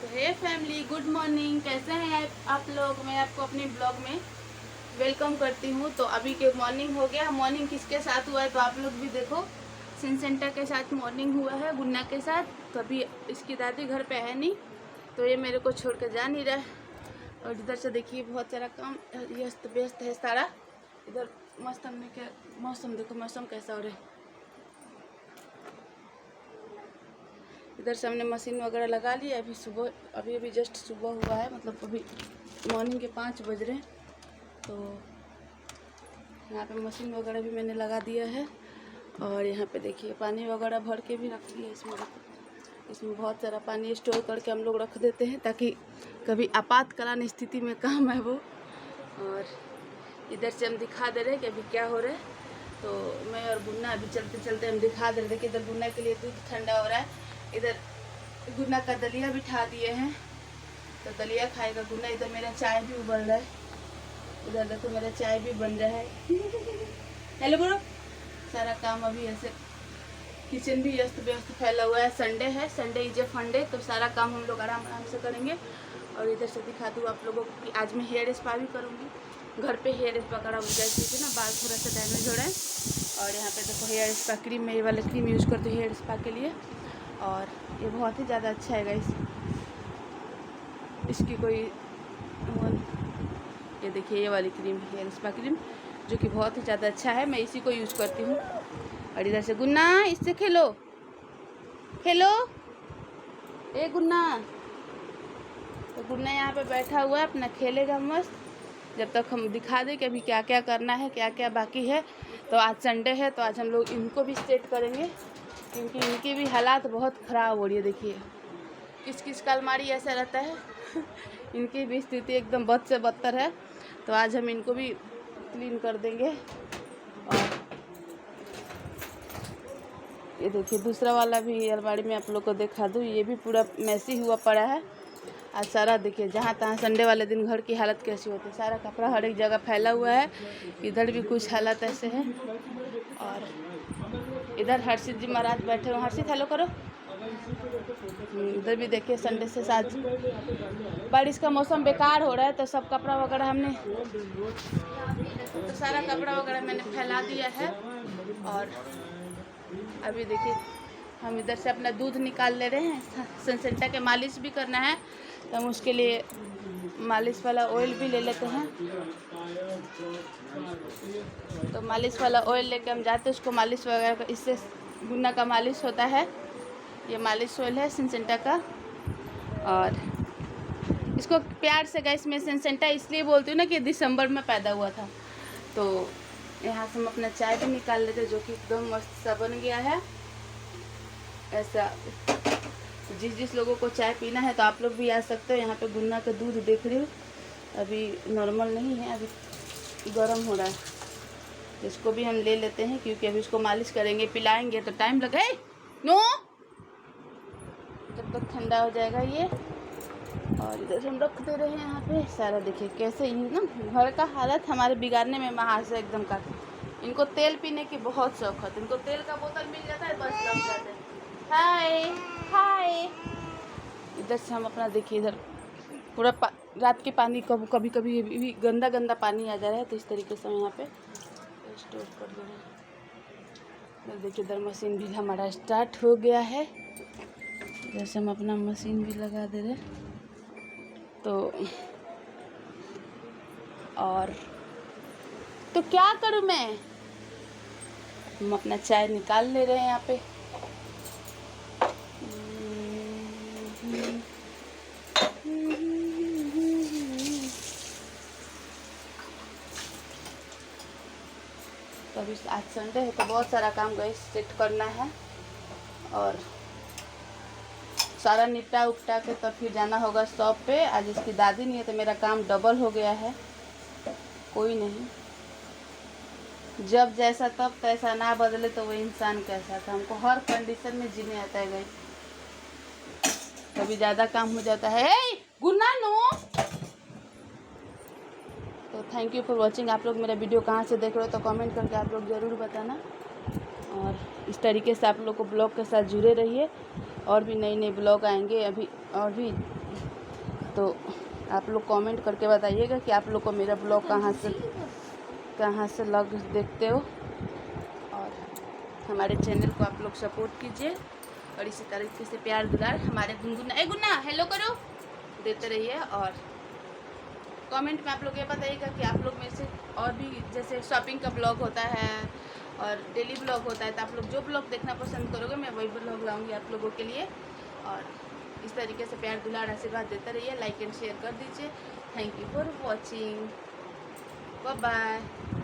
तो हे family, good morning. कैसे हैं आप लोग? मैं आपको अपने ब्लॉग में वेलकम करती हूँ। तो अभी के मॉर्निंग हो गया। मॉर्निंग किसके साथ हुआ है तो आप लोग भी देखो। सिंसेंटा के साथ मॉर्निंग हुआ है, गुन्ना के साथ। तो अभी इसकी दादी घर पे है नहीं, तो ये मेरे को छोड़ कर जा नहीं रहा है। और इधर से देखिए बहुत सारा काम व्यस्त व्यस्त है सारा। इधर मस्त हमने क्या मौसम देखो, मौसम कैसा हो रहा है। इधर से हमने मशीन वगैरह लगा लिया। अभी सुबह अभी जस्ट सुबह हुआ है, मतलब अभी मॉर्निंग के 5 बज रहे हैं। तो यहाँ पे मशीन वगैरह भी मैंने लगा दिया है। और यहाँ पे देखिए पानी वगैरह भर के भी रख दिया। इसमें बहुत सारा पानी स्टोर करके हम लोग रख देते हैं ताकि कभी आपातकालीन स्थिति में काम है वो। और इधर से हम दिखा दे रहे हैं कि अभी क्या हो रहा है। तो मैं और गुन्ना अभी चलते चलते हम दिखा दे रहे थे कि इधर गुन्ना के लिए दूध ठंडा हो रहा है। इधर गुन्ना का दलिया भी ठा दिए हैं, तो दलिया खाएगा गुन्ना। इधर मेरा चाय भी उबल रहा है। इधर देखो मेरा चाय भी बन रहा है। हेलो बोलो। सारा काम अभी ऐसे, किचन भी व्यस्त व्यस्त फैला हुआ है। संडे है, संडे इज ए फंडे, तो सारा काम हम लोग आराम आराम से करेंगे। और इधर से दिखा दूँ आप लोगों को कि आज मैं हेयर स्पा भी करूँगी। घर पे हेयर स्पा करा हुआ जैसे कि ना बाल थोड़ा सा डैमेज हो रहा है। और यहाँ पे देखो हेयर स्पा क्रीम, मैं ये वाला क्रीम यूज़ करती हूँ हेयर स्पा के लिए। और ये बहुत ही ज़्यादा अच्छा है गाइस। इसकी कोई ये देखिए ये वाली क्रीम है हेयर स्पा क्रीम, जो कि बहुत ही ज़्यादा अच्छा है। मैं इसी को यूज़ करती हूँ। और इधर से गुन्ना, इससे खेलो खेलो, ए गुन्ना। तो गुन्ना यहाँ पे बैठा हुआ है, अपना खेलेगा मस्त, जब तक हम दिखा दें कि अभी क्या क्या करना है, क्या क्या बाकी है। तो आज संडे है, तो आज हम लोग इनको भी सेट करेंगे, क्योंकि इनकी भी हालात बहुत ख़राब हो रही है। देखिए किस किस का अलमारी ऐसा रहता है। इनकी भी स्थिति एकदम बद से बदतर है। तो आज हम इनको भी क्लीन कर देंगे। और ये देखिए दूसरा वाला भी अलमारी में आप लोग को दिखा दूँ, ये भी पूरा मैसी हुआ पड़ा है। आज सारा देखिए जहाँ तहाँ संडे वाले दिन घर की हालत कैसी होती है। सारा कपड़ा हर एक जगह फैला हुआ है। इधर भी कुछ हालत ऐसे है। और इधर हर्षित जी महाराज बैठे हुए। हर्षित हेलो करो। इधर भी देखिए संडे से आज बारिश का मौसम बेकार हो रहा है, तो सब कपड़ा वगैरह हमने, तो सारा कपड़ा वगैरह मैंने फैला दिया है। और अभी देखिए हम इधर से अपना दूध निकाल ले रहे हैं। सिंसेंटा के मालिश भी करना है, तो हम उसके लिए मालिश वाला ऑयल भी ले लेते हैं। तो मालिश वाला ऑयल लेके हम जाते हैं, उसको मालिश वगैरह, इससे गुन्ना का मालिश होता है। ये मालिश ऑयल है सिंसेंटा का। और इसको प्यार से गाइस मैं सिंसेंटा इसलिए बोलती हूँ ना कि दिसंबर में पैदा हुआ था। तो यहाँ से हम अपना चाय भी निकाल लेते हैं, जो कि एकदम मस्त सा बन गया है। ऐसा जिस लोगों को चाय पीना है तो आप लोग भी आ सकते हो। यहाँ पे गुन्ना का दूध देख रही हूँ, अभी नॉर्मल नहीं है, अभी गर्म हो रहा है। इसको भी हम ले लेते हैं, क्योंकि अभी इसको मालिश करेंगे, पिलाएंगे तो टाइम लगे नो, जब तक ठंडा हो जाएगा ये। और इधर हम रख दे रहे हैं यहाँ पे सारा। देखिए कैसे ये ना घर का हालत हमारे बिगाड़ने में महार से एकदम का। इनको तेल पीने की बहुत शौक है, इनको तेल का बोतल मिल जाता है बस लग जाते हैं। हाय हाय। इधर से हम अपना देखिए इधर पूरा रात के पानी कभी कभी भी गंदा गंदा पानी आ जा रहा है, तो इस तरीके से हम यहाँ पे स्टोर कर दे रहे हैं। देखिए इधर मशीन भी हमारा स्टार्ट हो गया है। जैसे हम अपना मशीन भी लगा दे रहे हैं। तो और तो क्या करूँ मैं, हम अपना चाय निकाल ले रहे हैं यहाँ पे। तो अभी आज संडे है, तो बहुत सारा काम गैस सेट करना है। और सारा निपटा उपटा के तब फिर जाना होगा शॉप पे। आज इसकी दादी नहीं है, तो मेरा काम डबल हो गया है। कोई नहीं, जब जैसा तब तैसा, ना बदले तो वो इंसान कैसा था। हमको हर कंडीशन में जीने आता है गाइस। कभी ज़्यादा काम हो जाता है। गुन्ना नो। तो थैंक यू फॉर वॉचिंग। आप लोग मेरा वीडियो कहाँ से देख रहे हो तो कमेंट करके आप लोग ज़रूर बताना। और इस तरीके से आप लोग को ब्लॉग के साथ जुड़े रहिए। और भी नई नई ब्लॉग आएंगे। अभी और भी तो आप लोग कमेंट करके बताइएगा कि आप लोग को मेरा ब्लॉग कहाँ से लग देखते हो, और हमारे चैनल को आप लोग सपोर्ट कीजिए और इसी तरीके से प्यार दुलार हमारे गुनगुना हेलो करो देते रहिए। और कमेंट में आप लोग ये बताइएगा कि आप लोग में से और भी जैसे शॉपिंग का ब्लॉग होता है और डेली ब्लॉग होता है, तो आप लोग जो ब्लॉग देखना पसंद करोगे मैं वही ब्लॉग लाऊंगी आप लोगों के लिए। और इस तरीके से प्यार दुलार आशीर्वाद देते रहिए, लाइक एंड शेयर कर दीजिए। Thank you for watching, bye bye.